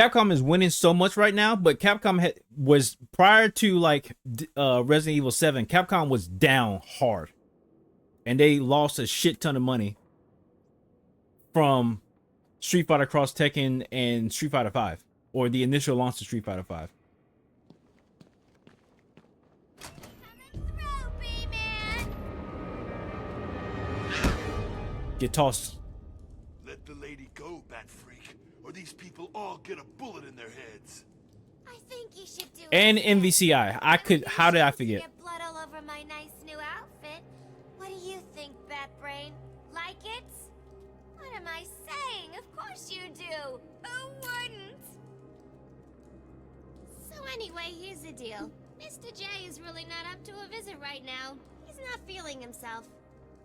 Capcom is winning so much right now, but Capcom was prior to like Resident Evil 7. Capcom was down hard, and they lost a shit ton of money from Street Fighter Cross Tekken and Street Fighter 5, or the initial launch of Street Fighter 5. Get tossed. Let the lady go, bat freak, or these people all get a bullet in their heads. I think you should do And it. MVCI. I could. How did I forget? Get blood all over my nice new outfit. What do you think, Batbrain? Like it? What am I saying? Of course you do. Who wouldn't? So anyway, here's the deal. Mr. J is really not up to a visit right now. He's not feeling himself.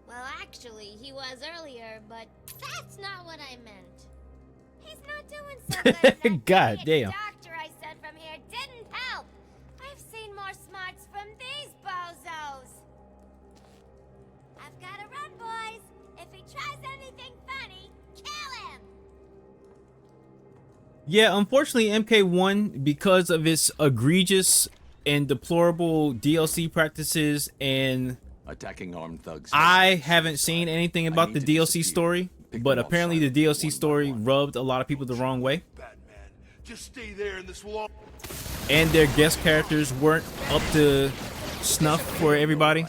Well, actually, he was earlier, but that's not what I meant. He's not doing so good. That God idiot damn. doctor I sent from here didn't help. I've seen more smarts from these bozos. I've got to run, boys. If he tries anything funny, kill him. Yeah, unfortunately, MK1, because of its egregious and deplorable DLC practices, and attacking armed thugs. I haven't seen anything about the DLC story, but apparently the DLC story rubbed a lot of people the wrong way. Batman, just stay there and this will all... And their guest characters weren't up to snuff for everybody.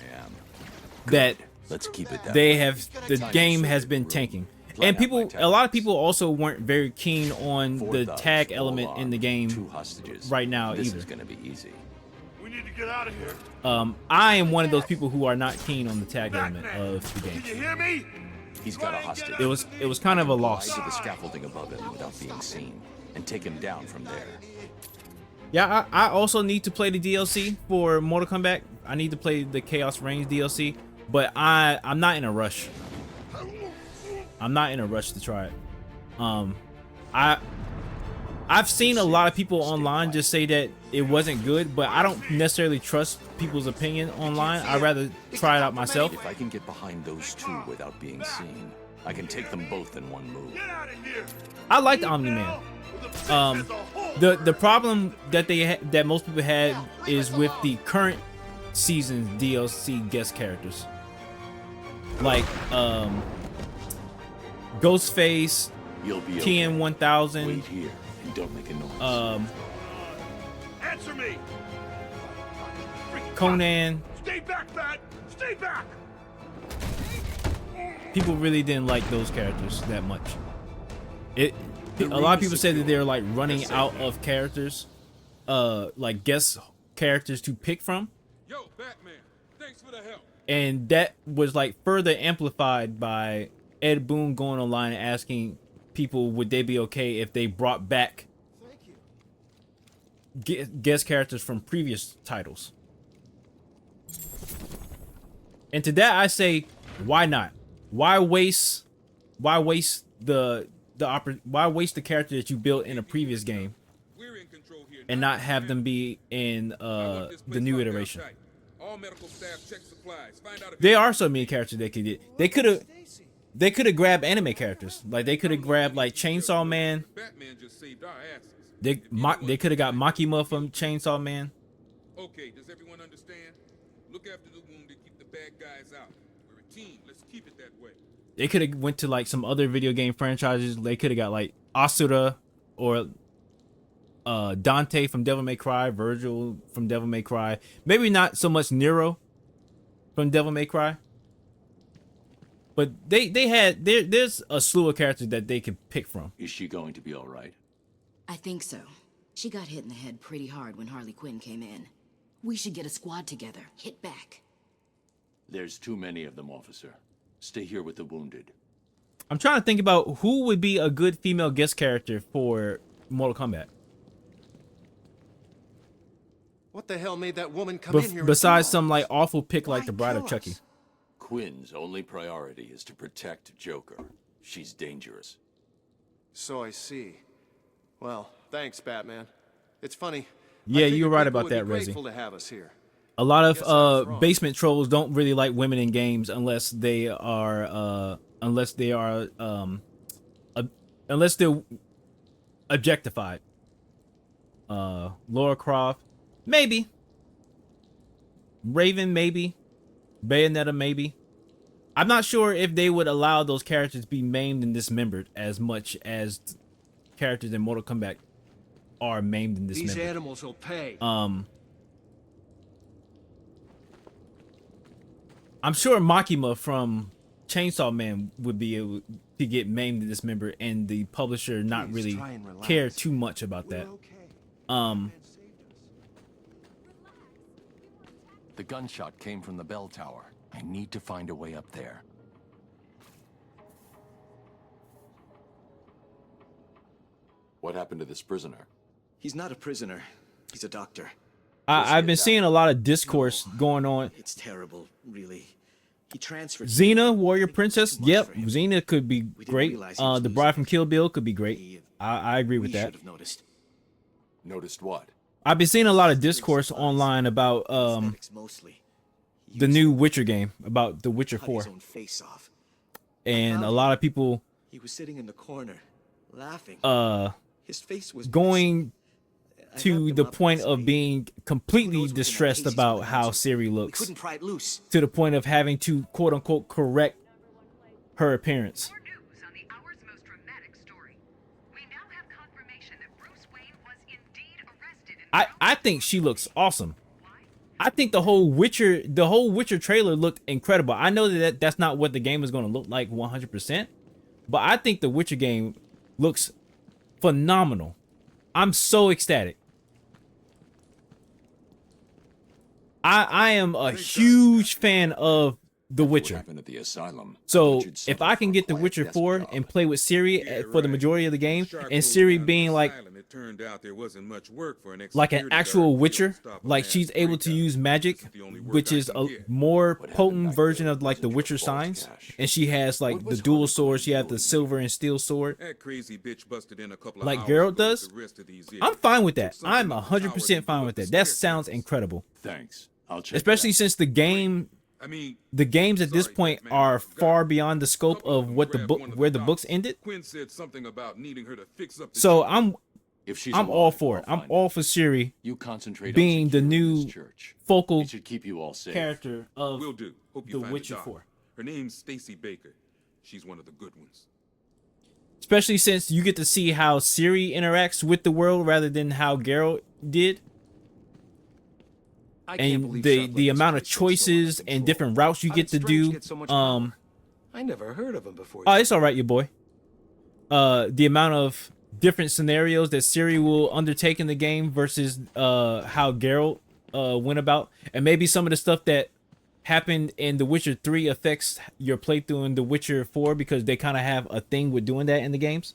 That Let's keep it down. the game has been tanking. And a lot of people also weren't very keen on the tag element in the game right now This either. is gonna be easy. We need to get out of here. I am one of those people who are not keen on the tag element of the game. Can you hear me? He's got a hostage. It was kind of a loss. To the scaffolding above him without being seen, and take him down from there. Yeah, I also need to play the DLC for Mortal Kombat. I need to play the Chaos Reigns DLC, but I'm not in a rush. I'm not in a rush to try it. I've seen a lot of people online just say that it wasn't good, but I don't necessarily trust people's opinion online. I'd rather try it out myself. If I can get behind those two without being seen, I can take them both in one move. Get out of here. I like the Omni-Man. The problem that that most people had is with the current season's DLC guest characters, like Ghostface, You'll be TN 1000. Wait here and don't make a noise. Answer me. Conan. Stay back, Bat. Stay back. People really didn't like those characters that much. A lot of people said that they're like running out of characters, like guest characters to pick from. Yo, Batman, thanks for the help. And that was like further amplified by Ed Boon going online and asking people would they be okay if they brought back guest characters from previous titles. And to that I say, why not? Why waste the character that you built in a previous game We're in control here. and not have them be in the new iteration? All medical staff check supplies. Find out if There are so many characters they could get. They could have grabbed anime characters. Like they could have grabbed like Chainsaw Man. Batman just saved our asses. They could have got Makima from Chainsaw Man. Okay, does everyone understand? Look after the wounded, keep the bad guys out. We're a team. Let's keep it that way. They could have went to like some other video game franchises. They could have got like Asura or Dante from Devil May Cry, Virgil from Devil May Cry. Maybe not so much Nero from Devil May Cry. But there's a slew of characters that they could pick from. Is she going to be all right? I think so. She got hit in the head pretty hard when Harley Quinn came in. We should get a squad together. Hit back. There's too many of them, officer. Stay here with the wounded. I'm trying to think about who would be a good female guest character for Mortal Kombat. What the hell made that woman come in here? Besides some like awful pick like the Bride of Chucky. Quinn's only priority is to protect Joker. She's dangerous. So I see. Well, thanks, Batman. It's funny. Yeah, you're right about would be that, Rezi. grateful to have us here. A lot Guess I was of wrong. basement trolls don't really like women in games unless they're objectified. Laura Croft, maybe. Raven, maybe. Bayonetta, maybe. I'm not sure if they would allow those characters to be maimed and dismembered as much as characters in Mortal Kombat are maimed and dismembered. These animals will pay. I'm sure Makima from Chainsaw Man would be able to get maimed and dismembered, and the publisher not Please really try and relax. care too much about We're that. okay. Um, Man saved us. The gunshot came from the bell tower. I need to find a way up there. What happened to this prisoner? He's not a prisoner. He's a doctor. I've been seeing a lot of discourse going on. It's terrible, really. He transferred. Xena, Warrior Princess. Too much Yep, for him. Xena could be didn't great. realize he was The losing Bride from it. Kill Bill could be great. He- I agree with we that. should have noticed. Noticed what? I've been seeing a lot of discourse online about Aesthetics mostly. He the was- new Witcher game, about The Witcher cut 4, his own face off. and a lot of people He was sitting in the corner, laughing. His face was going I to wrapped the him up point inside. of being Who completely knows what's in that distressed case he's about put how down. Siri We looks, couldn't pry it loose. to the point of having to quote unquote correct her appearance. More news on the hour's most dramatic story. We now have confirmation that Bruce Wayne was indeed arrested in I think she looks awesome. I think the whole Witcher trailer looked incredible. I know that that's not what the game is going to look like 100%, but I think the Witcher game looks phenomenal. I'm so ecstatic. I am a huge fan of The What Witcher. happened at the asylum? So Richard if settled I for can a get The quiet Witcher desk 4 job. and play with Siri for the majority of the game, and Siri being like It turned out there wasn't much work for an an ex-security actual guard Witcher, to stop a like mass she's able to breakout. use magic, This is the only work which I is can a get. more What happened potent back version there of like the wasn't your Witcher fault, signs, Cash. and she has like What the was dual Harley swords. She has Quinn the doing? silver and steel sword. That crazy bitch busted in a couple of Like hours Geralt ago with does. the rest of these I'm idiots. fine with that. Took something I'm off the tower 100% and fine blew with up that. the That sounds staircase. incredible. Thanks. I'll check. Especially it out. since the games at this point are far beyond the scope of what the book where the books ended. Quinn said something about needing her to fix up the So joint. If she's I'm alive, all for it. I'll I'm find all her. for Siri You concentrate being on the securing this new church. focal It should keep you all safe. character of Will do. Hope you The find Witcher a doc. 4. Her name's Stacy Baker. She's one of the good ones. Especially since you get to see how Siri interacts with the world rather than how Geralt did. I can't And believe the shoplifters amount of can be so out of choices and control. different routes you How get did to Strange do. get so much power? I never heard of him before. Oh, it's all right, your boy. The amount of different scenarios that Siri will undertake in the game versus how Geralt went about, and maybe some of the stuff that happened in The Witcher 3 affects your playthrough in The Witcher 4 because they kind of have a thing with doing that in the games.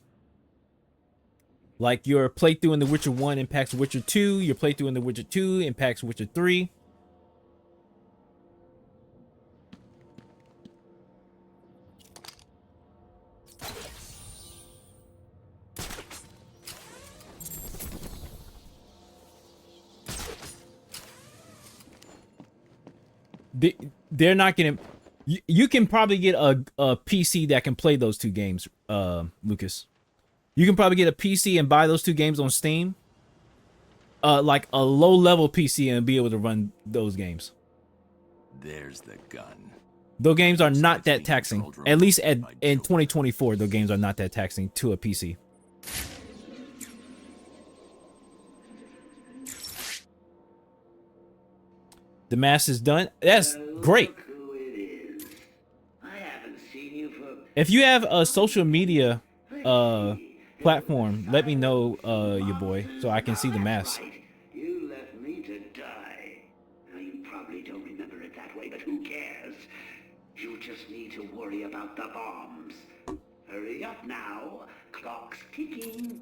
Like your playthrough in The Witcher 1 impacts Witcher 2, your playthrough in The Witcher 2 impacts Witcher 3. They're not gonna. You can probably get a PC that can play those two games, Lucas. You can probably get a PC and buy those two games on Steam. Like a low-level PC and be able to run those games. There's the gun. Those games are not that taxing. At least in 2024, those games are not that taxing to a PC. The mask is done. That's great. If you have a social media platform, let me know, your boy, so I can see the mask. You left me to die. Now you probably don't remember it that way, but who cares? You just need to worry about the bombs. Hurry up now. Clock's ticking.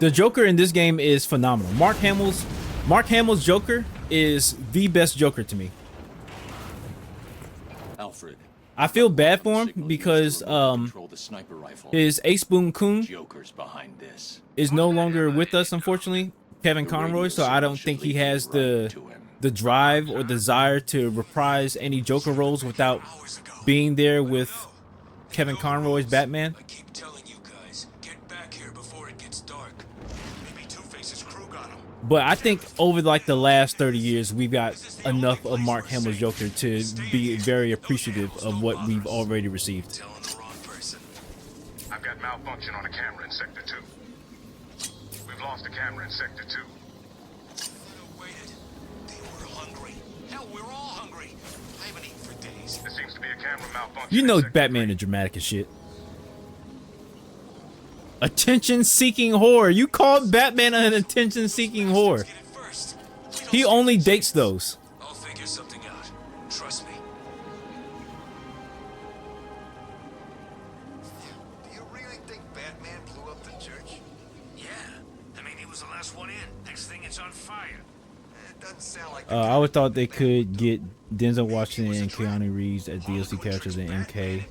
The Joker in this game is phenomenal. Mark Hamill's Joker is the best Joker to me. Alfred. I feel bad for him because Control the sniper rifle. his Ace Boon Kun Joker's behind this. is no longer with us, unfortunately, Kevin Conroy, so I don't think he has the drive or desire to reprise any Joker roles without being there with Kevin Conroy's Batman. I keep telling you guys, get But I think over like the last 30 years, we've got enough of Mark Hamill's Joker to be very appreciative of what we've already received. Telling the wrong person. I've got malfunction on a camera in Sector 2. We've lost a camera in Sector 2. Waited. They were hungry. Hell, we're all hungry. I haven't eaten for days. There seems to be a camera malfunction. You know Batman is dramatic as shit. Attention-seeking whore. You called Batman an attention-seeking whore. He only dates those. I'll figure something out. Trust me. Do you really think Batman blew up the church? Yeah. I mean, he was the last one in. Next thing, it's on fire. It doesn't sound like. I would thought they could get Denzel Washington and Keanu Reeves as DLC characters in MK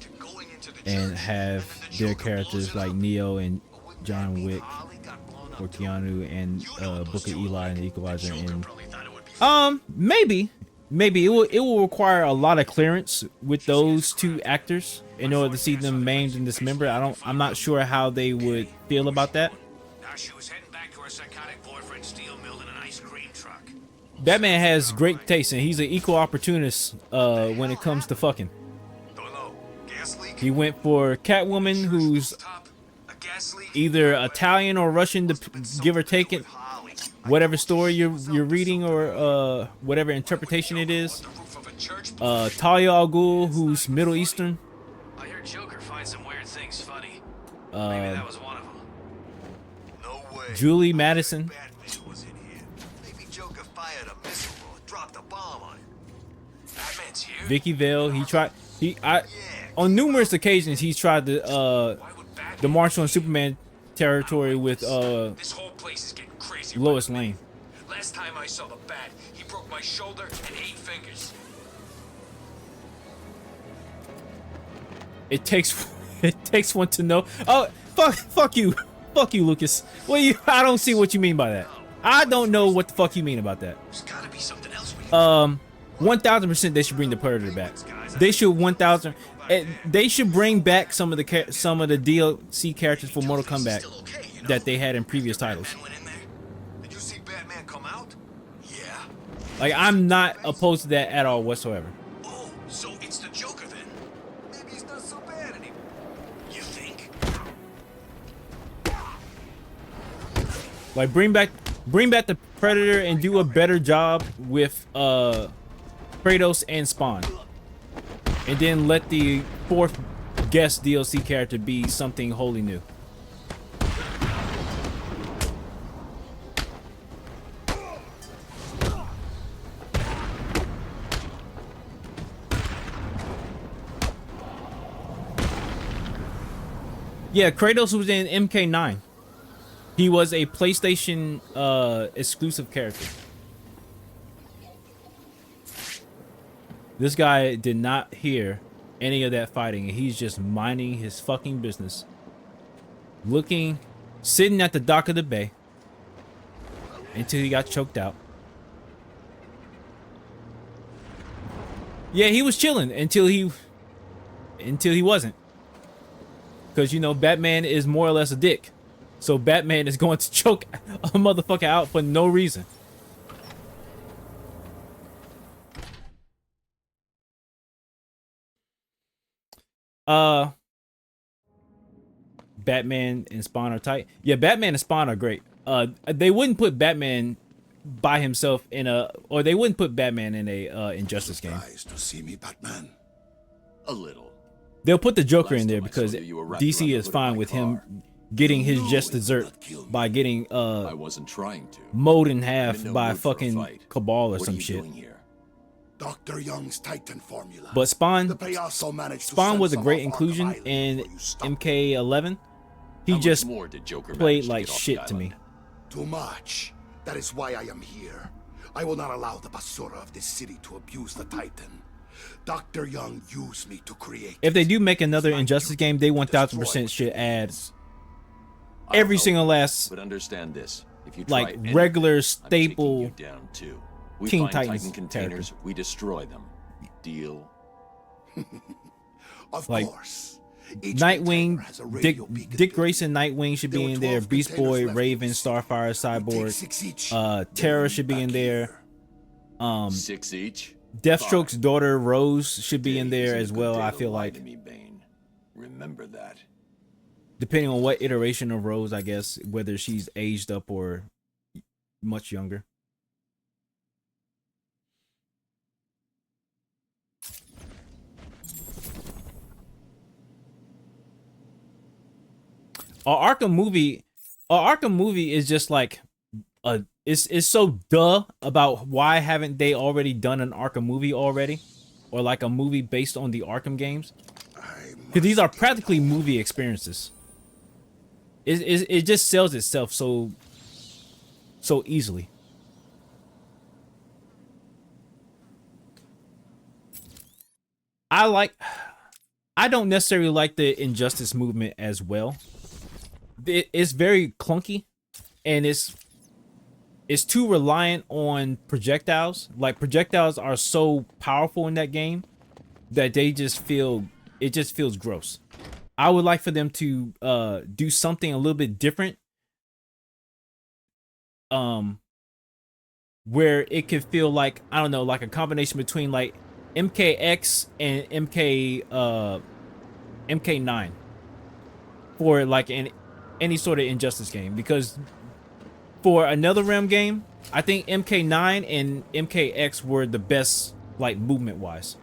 and have their characters like Neo and John Wick or Keanu and Book of Eli and the Equalizer and maybe it will require a lot of clearance with those two actors in order to see them maimed and dismembered. I'm not sure how they would feel about that. Now she was heading back to her psychotic boyfriend's steel mill in an ice cream truck. Batman has great taste and he's an equal opportunist when it comes to fucking. He went for Catwoman, who's either Italian or Russian, to give or take it, whatever story you're reading or whatever interpretation it is. Talia al Ghul, who's Middle Eastern. I heard Joker find some weird things funny. Maybe that was one of them. No way. Julie Madison. Batman was in here. Maybe Joker fired a missile or dropped a bomb on him. Batman's here. Vicky Vale. On numerous occasions he's tried to march on Superman territory with This whole place is getting crazy. Lois Lane. Last time I saw the Bat, he broke my shoulder and 8 fingers. It takes one to know. Oh, fuck you, Lucas. Well, I don't see what you mean by that. I don't know what the fuck you mean about that. There's gotta be something else we 1000% they should bring the Predator back. They should 1000. They should bring back some of the DLC characters for Mortal Kombat that they had in previous titles. Did you see Batman come out? Yeah. Like, I'm not opposed to that at all whatsoever. Oh, so it's the Joker then? Maybe he's not so bad anymore. You think? Like, bring back the Predator and do a better job with Kratos and Spawn. And then let the 4th guest DLC character be something wholly new. Yeah, Kratos was in MK9. He was a PlayStation exclusive character. This guy did not hear any of that fighting, and he's just minding his fucking business. Sitting at the dock of the bay until he got choked out. Yeah, he was chilling until he wasn't. Because, you know, Batman is more or less a dick. So Batman is going to choke a motherfucker out for no reason. Batman and Spawn are tight. Yeah, Batman and Spawn are great. They wouldn't put Batman by himself in they wouldn't put Batman in a Injustice game. To see me, Batman? A little. They'll put the Joker in there because DC is fine with him getting his just dessert by getting I wasn't trying to. mowed in half by fucking Cabal or some shit. Dr. Young's Titan formula. But Spawn was a great send inclusion some of our in island before you stop. MK11. He How much just more did Joker played manage to like get off shit the to me. island? Too much. That is why I am here. I will not allow the Basura of this city to abuse the Titan. Dr. Young used me to create. If they it. do make another It's my Injustice duty game, they to 1000% destroy should what add I every hope, single last But understand this: if you like try anything, regular I'm taking staple you down too. We Teen find Titans Titan containers, we destroy them. Deal? Of Like- course. Nightwing, Dick Grayson, Nightwing should be in there. Beast Boy, Raven, Starfire, Cyborg, Terra should be in there. 6 each. Deathstroke's daughter Rose should be in there as well. I feel like, Remember that. depending on what iteration of Rose, I guess, whether she's aged up or much younger. Arkham movie is just like it's so duh about why haven't they already done an Arkham movie already, or like a movie based on the Arkham games, because these are practically movie experiences. It just sells itself so easily. I don't necessarily like the Injustice movement as well. It's very clunky, and it's too reliant on projectiles. Like, projectiles are so powerful in that game that it just feels gross. I would like for them to do something a little bit different, where it could feel like, I don't know, like a combination between like MKX and MK9 for like any sort of Injustice game. Because for another Realm game, I think MK9 and MKX were the best, like, movement wise.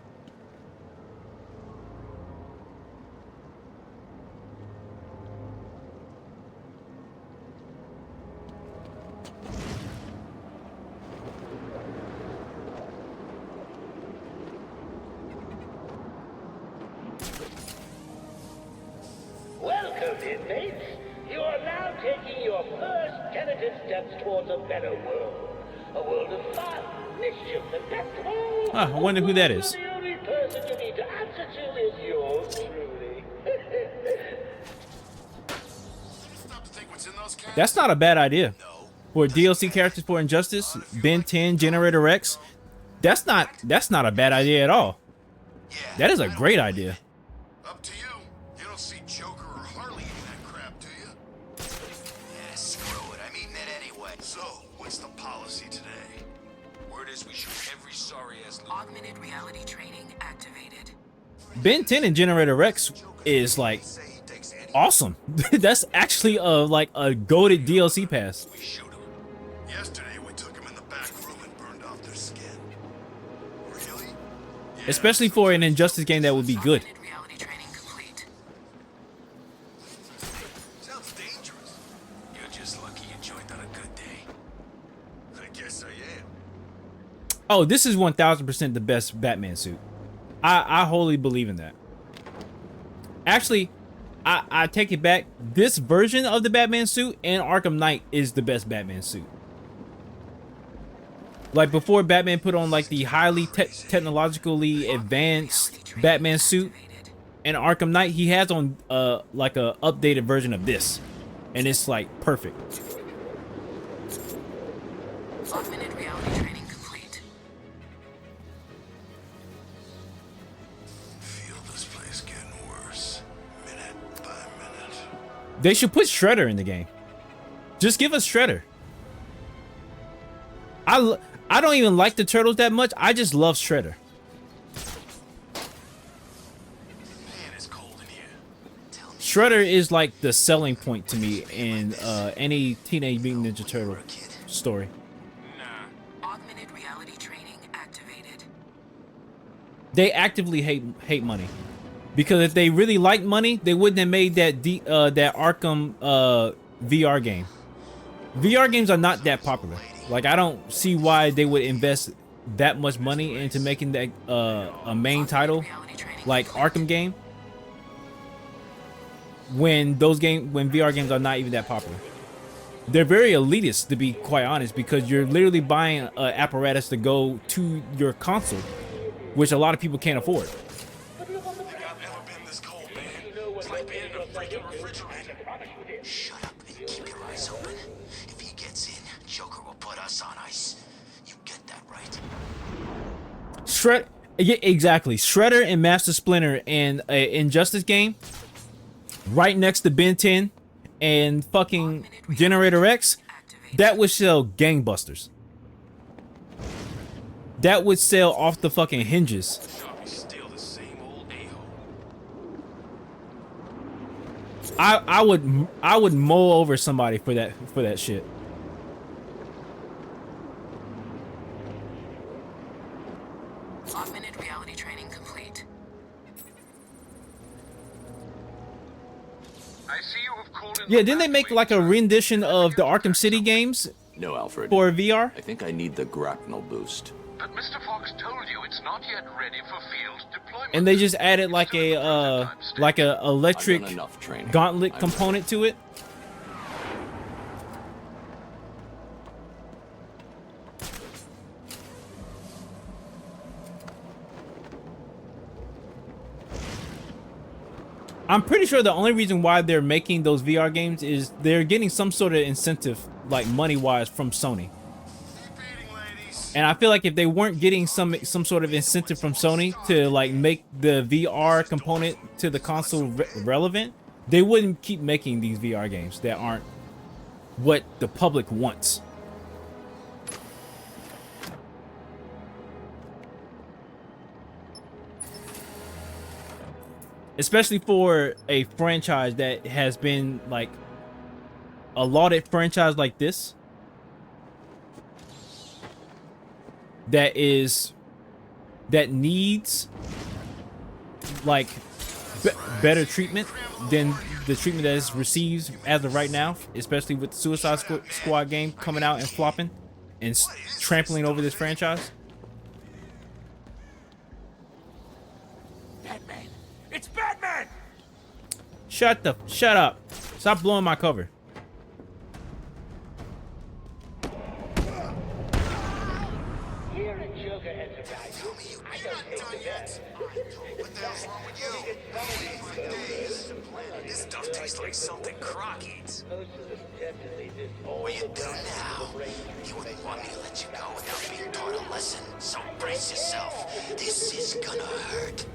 Welcome, inmates. You are now taking your first tentative steps towards a better world. A world of fun, mischief, and festival. I wonder who that is. The only person you need to answer to is yours truly. That's not a bad idea. For DLC characters for Injustice, Ben 10, Generator X, that's not a bad idea at all. That is a great idea. Up to you. You don't see Joker or Harley in that crap, do you? Yeah, screw it. I'm eating it anyway. So, what's the policy today? Word is we shoot every sorry-ass little... Augmented reality training activated. Ben 10 and Generator X is like awesome. That's actually like a goated DLC pass. We shoot him. Yesterday we took him in the back room and burned off their skin. Really? Yeah, Especially for an Injustice game that would be good. Augmented reality training complete. sounds dangerous. You're just lucky you joined on a good day. I guess I am. Oh, this is 1000% the best Batman suit. I wholly believe in that. Actually, I take it back. This version of the Batman suit and Arkham Knight is the best Batman suit. Like, before Batman put on like the highly technologically advanced Batman suit, and Arkham Knight, he has on like a updated version of this, and it's like perfect. Augmented reality training complete. Feel this place getting worse, minute by minute. They should put Shredder in the game. Just give us Shredder. I don't even like the Turtles that much. I just love Shredder. Man, it's cold in here. Shredder is like the selling point to me in any Teenage Mutant Ninja Turtle story. Nah. Augmented reality training activated. They actively hate money, because if they really liked money, they wouldn't have made that that Arkham VR game. VR games are not that popular. Like, I don't see why they would invest that much money into making that a main title like Arkham game when VR games are not even that popular. They're very elitist, to be quite honest, because you're literally buying an apparatus to go to your console, which a lot of people can't afford. Think I've ever been this cold, man. It's like being in a freaking refrigerator. Shut up and keep your eyes open. If he gets in, Joker will put us on ice. You get that right? Yeah, exactly. Shredder and Master Splinter in an Injustice game right next to Ben 10 and fucking Generator X, that would sell gangbusters. That would sell off the fucking hinges. I would mow over somebody for that shit. Augmented reality training complete. I see you have called in. Yeah, didn't they make like a rendition of the Arkham City games No, Alfred. for VR? I think I need the grapnel boost. But Mr. Fox told you it's not yet ready for field deployment. And they just added like a electric I've done enough training. gauntlet I'm component to it. I'm pretty sure the only reason why they're making those VR games is they're getting some sort of incentive, like money-wise, from Sony. And I feel like if they weren't getting some sort of incentive from Sony to like make the VR component to the console relevant, they wouldn't keep making these VR games that aren't what the public wants. Especially for a franchise that has been like a lauded franchise like this. That needs like better treatment than the treatment that is received as of right now, especially with the Suicide Squad game coming out and flopping and trampling over this franchise. Batman! It's Batman! Shut up. Stop blowing my cover. This stuff tastes like something Croc eats. What you do now? You wouldn't want me to let you go without being taught a lesson, so brace yourself. This is gonna hurt.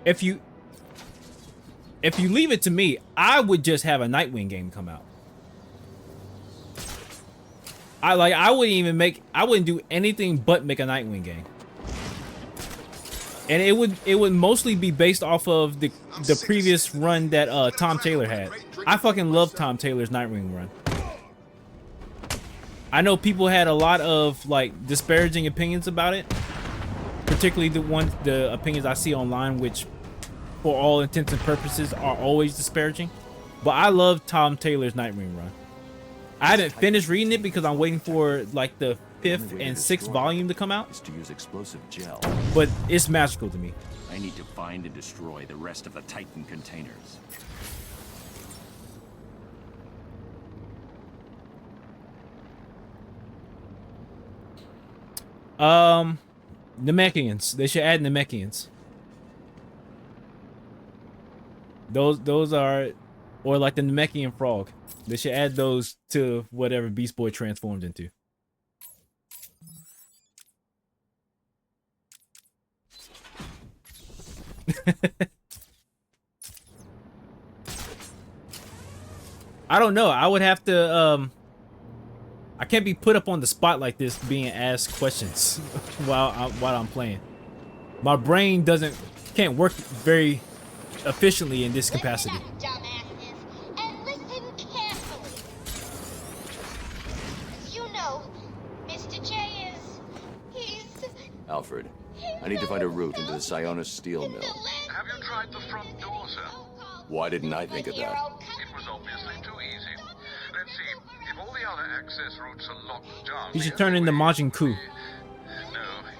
If you leave it to me, I would just have a Nightwing game come out. I wouldn't do anything but make a Nightwing game. And it would mostly be based off of the previous run that Tom Taylor had. I fucking love Tom Taylor's Nightwing run. I know people had a lot of like disparaging opinions about it, particularly the opinions I see online, which for all intents and purposes are always disparaging. But I love Tom Taylor's Nightwing run. I haven't finished reading it because I'm waiting for like the 5th and 6th volume to come out. Is to use explosive gel. But it's magical to me. I need to find and destroy the rest of the Titan containers. Namekians. They should add Namekians. Those are, or like the Namekian frog. They should add those to whatever Beast Boy transforms into. I don't know. I would have to I can't be put up on the spot like this being asked questions while I'm playing. My brain can't work very efficiently in this capacity. And listen carefully. As you know, Mr. J he's Alfred, I need to find a route into the Sionis steel mill. Have you tried the front door, sir? Why didn't I think of that? It was obviously too easy. Let's see. If all the other access routes are locked down... He should turn into Majin Ku. No,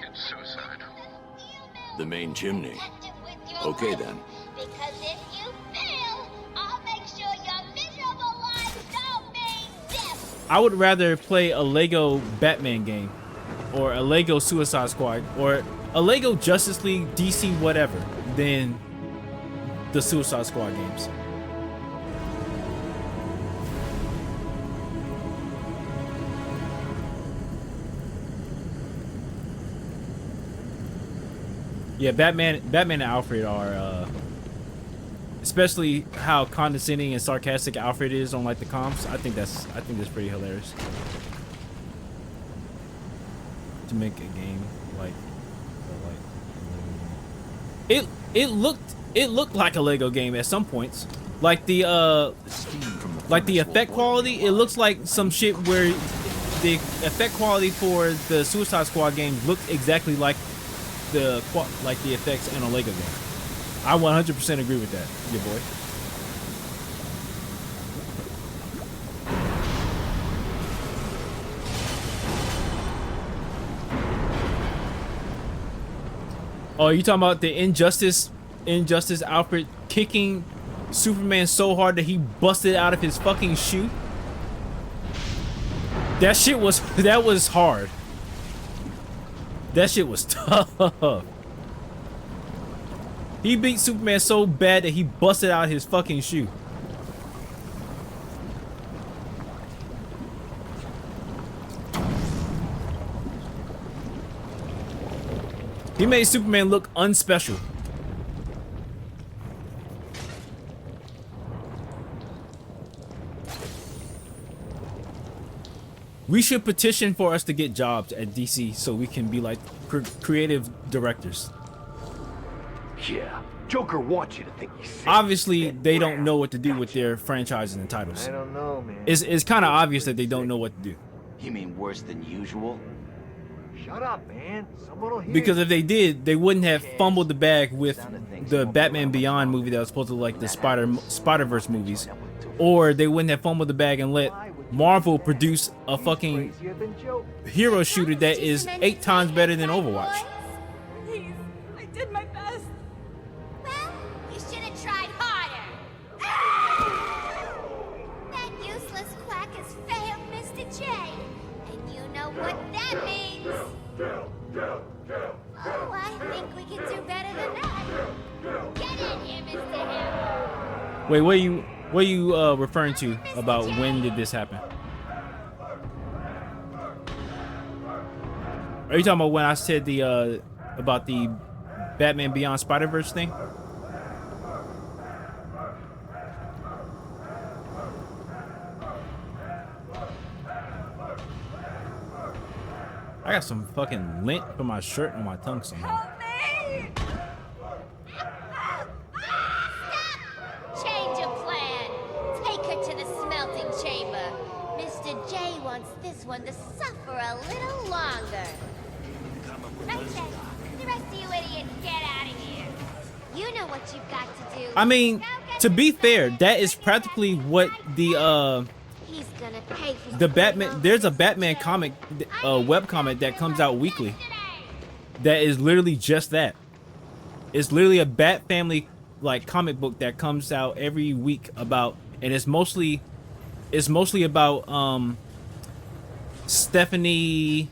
it's suicide. The main chimney. Okay then. Because if you fail, I'll make sure your miserable lives don't mean death. I would rather play a Lego Batman game, or a Lego Suicide Squad, or a Lego Justice League, DC, whatever, than the Suicide Squad games. Yeah, Batman and Alfred are especially how condescending and sarcastic Alfred is on like the comps. I think that's pretty hilarious. To make a game like it looked like a Lego game at some points. Like the effect quality, it looks like some shit where the effect quality for the Suicide Squad game looked exactly like the effects in a Lego game. I 100% agree with that, your boy. Oh, you talking about the Injustice Alfred kicking Superman so hard that he busted out of his fucking shoe? That was hard. That shit was tough. He beat Superman so bad that he busted out his fucking shoe. He made Superman look unspecial. We should petition for us to get jobs at DC so we can be like creative directors. Yeah, Joker wants you to think he's sick. Obviously, they don't know what to do with their franchises and titles. I don't know, man. It's kind of obvious that they don't know what to do. You mean worse than usual? Shut up, man. Someone will hear Because you. if they did, they wouldn't have fumbled the bag with the Batman Beyond movie that was supposed to look like the Spider-Verse movies. Or they wouldn't have fumbled the bag and let Marvel produce a fucking hero shooter that is 8 times better than Overwatch. Please, I did my best. Well, you should have tried harder. That useless quack has failed Mr. J. And you know what that means. Oh, I think we can do better than that. Get in here, Mr. Hero. Wait, what are you referring to about when did this happen? Are you talking about when I said the about the Batman Beyond Spider-Verse thing? I got some fucking lint for my shirt on my tongue somehow. Change of plan. Take her to the smelting chamber. Mr. J wants this one to suffer a little longer. Okay, the rest of you idiots, get out of here. You know what you've got to do. I mean, to be fair, that is practically what the He's gonna pay for the Batman. There's a Batman comic, webcomic that comes out weekly. That is literally just that. It's literally a Bat Family like comic book that comes out every week about, and it's mostly about Stephanie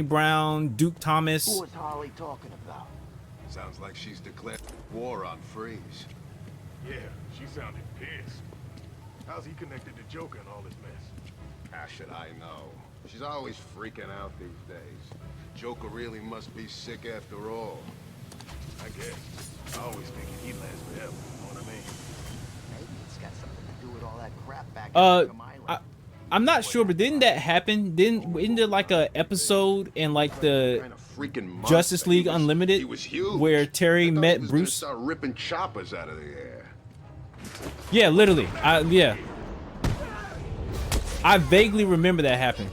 Brown, Duke Thomas. Who was Harley talking about? Sounds like she's declared war on Freeze. Yeah, she sounded pissed. How's he connected to Joker and all this mess? How should I know? She's always freaking out these days. Joker really must be sick after all. I guess. I always figured he'd last forever, you know what I mean? Maybe it's got something to do with all that crap back in Arkham Island. I'm not sure, but didn't that happen? Isn't there like a episode in like the Justice League Unlimited where Terry met Bruce? Start ripping choppers out of the air. Yeah, literally. Yeah. I vaguely remember that happened.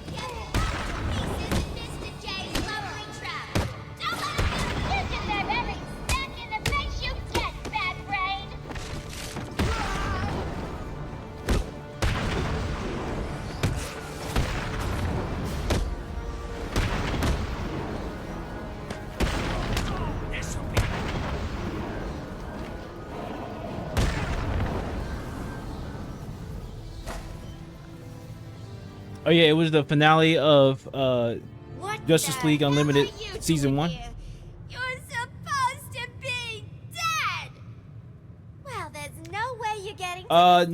Oh yeah, it was the finale of Justice League Unlimited Season 1. You're supposed to be dead. Well, there's no way you're getting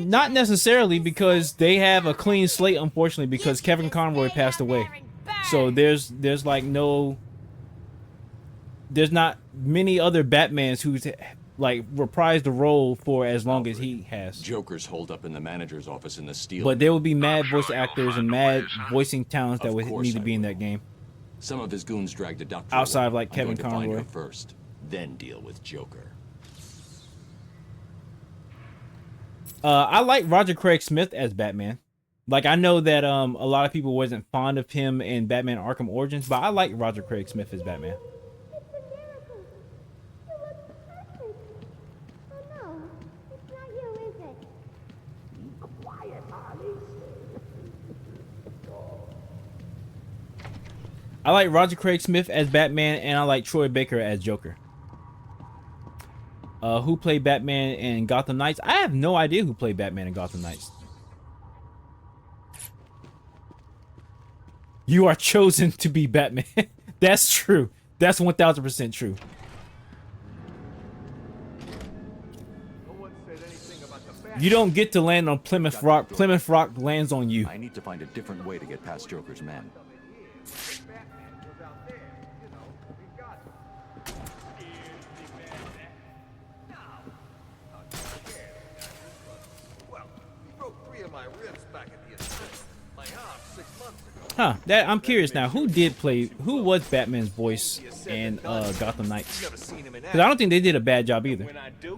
Not necessarily, because they have a clean slate, unfortunately, because Kevin Conroy passed away. So there's like no there's not many other Batmans who's like reprised the role for as long as he has. Joker's holed up in the manager's office in the steel. But there will be mad voice actors and mad voicing talents that would course need to I be in will. that game. Some of his goons dragged a doctor Outside of away. like I'm Kevin going to find Conroy. her first, then deal with Joker. I like Roger Craig Smith as Batman. Like, I know that a lot of people wasn't fond of him in Batman Arkham Origins, but I like Roger Craig Smith as Batman. I like Roger Craig Smith as Batman, and I like Troy Baker as Joker. Who played Batman in Gotham Knights? I have no idea who played Batman in Gotham Knights. You are chosen to be Batman. That's true. That's 1000% true. You don't get to land on Plymouth Rock. Plymouth Rock lands on you. I need to find a different way to get past Joker's men. Huh, I'm curious now. Who was Batman's voice in Gotham Knights? Because I don't think they did a bad job either.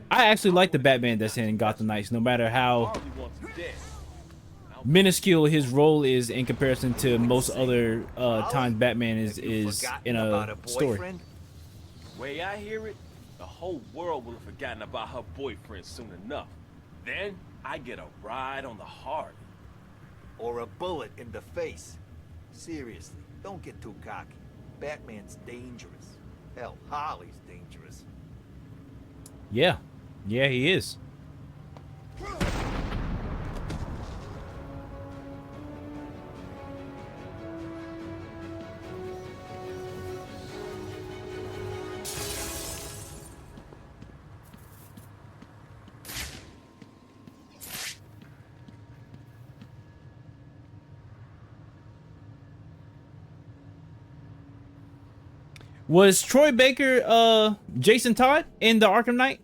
I actually like the Batman that's in Gotham Knights, no matter how minuscule his role is in comparison to most other times Batman is in a story. Way I hear it, the whole world will have forgotten about her boyfriend soon enough. Then I get a ride on the Harley. Or a bullet in the face. Seriously, don't get too cocky. Batman's dangerous. Hell, Harley's dangerous. Yeah, he is. Was Troy Baker Jason Todd in the Arkham Knight?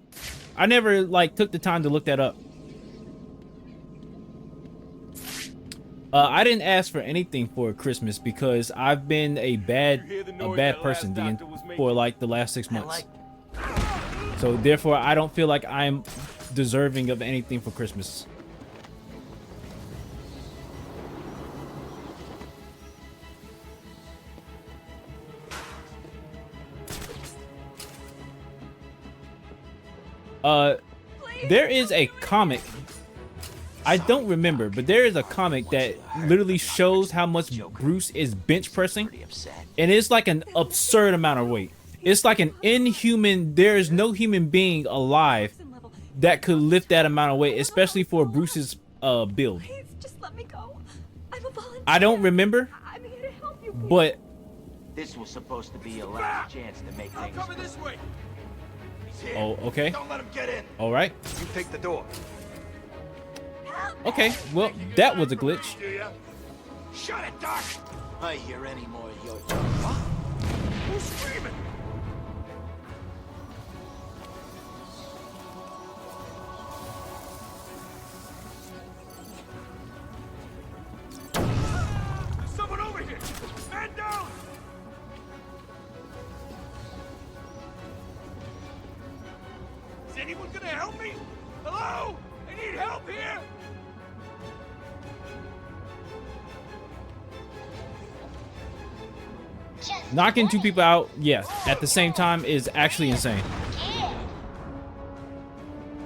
I never like took the time to look that up. I didn't ask for anything for Christmas because I've been a bad person for like the last 6 months. So therefore I don't feel like I'm deserving of anything for Christmas. There is a comic, I don't remember, but there is a comic that literally shows how much Bruce is bench pressing, and it's like an absurd amount of weight. It's like an inhuman, there is no human being alive that could lift that amount of weight, especially for Bruce's build. Just let me go. I'm a volunteer. I don't remember, I'm here to help you. but this was supposed to be a last chance to make things. Cover this way. oh, okay. Don't let him get in. All right. You take the door. Okay, well, that was a glitch. Shut it, Doc. I hear any more of your Who's screaming? There's someone over here. Man down. Is anyone gonna help me? Hello? I need help here. Knocking two people out, yes, at the same time is actually insane.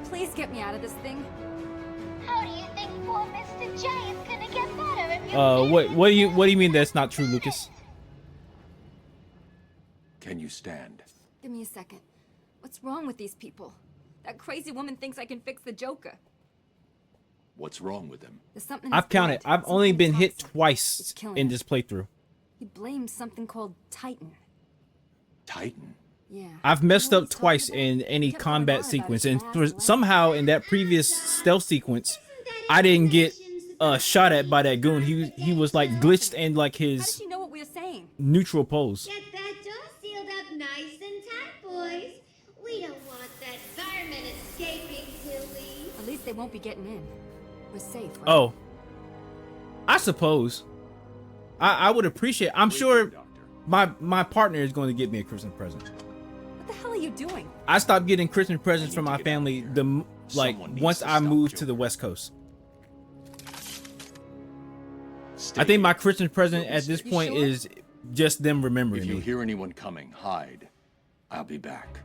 Please get me out of this thing. How do you think poor Mr. J is gonna get better if you What do you mean that's not true, Lucas? Can you stand? Give me a second. What's wrong with these people? That crazy woman thinks I can fix the Joker. What's wrong with him? There's something. I've counted. I've only been hit twice in this playthrough. He blames something called Titan. Titan? Yeah. I've messed up twice in any combat sequence, and somehow in that previous stealth sequence, I didn't get shot at by that goon. He was like glitched in like his How does she know what we're saying? neutral pose. Get that door sealed up nice and they won't be getting in. We're safe, right? Oh, I suppose. I would appreciate. I'm sure my partner is going to get me a Christmas present. What the hell are you doing? I stopped getting Christmas presents from my family once I moved to the West Coast. I think my Christmas present at this point is just them remembering If you me. hear anyone coming, hide. I'll be back.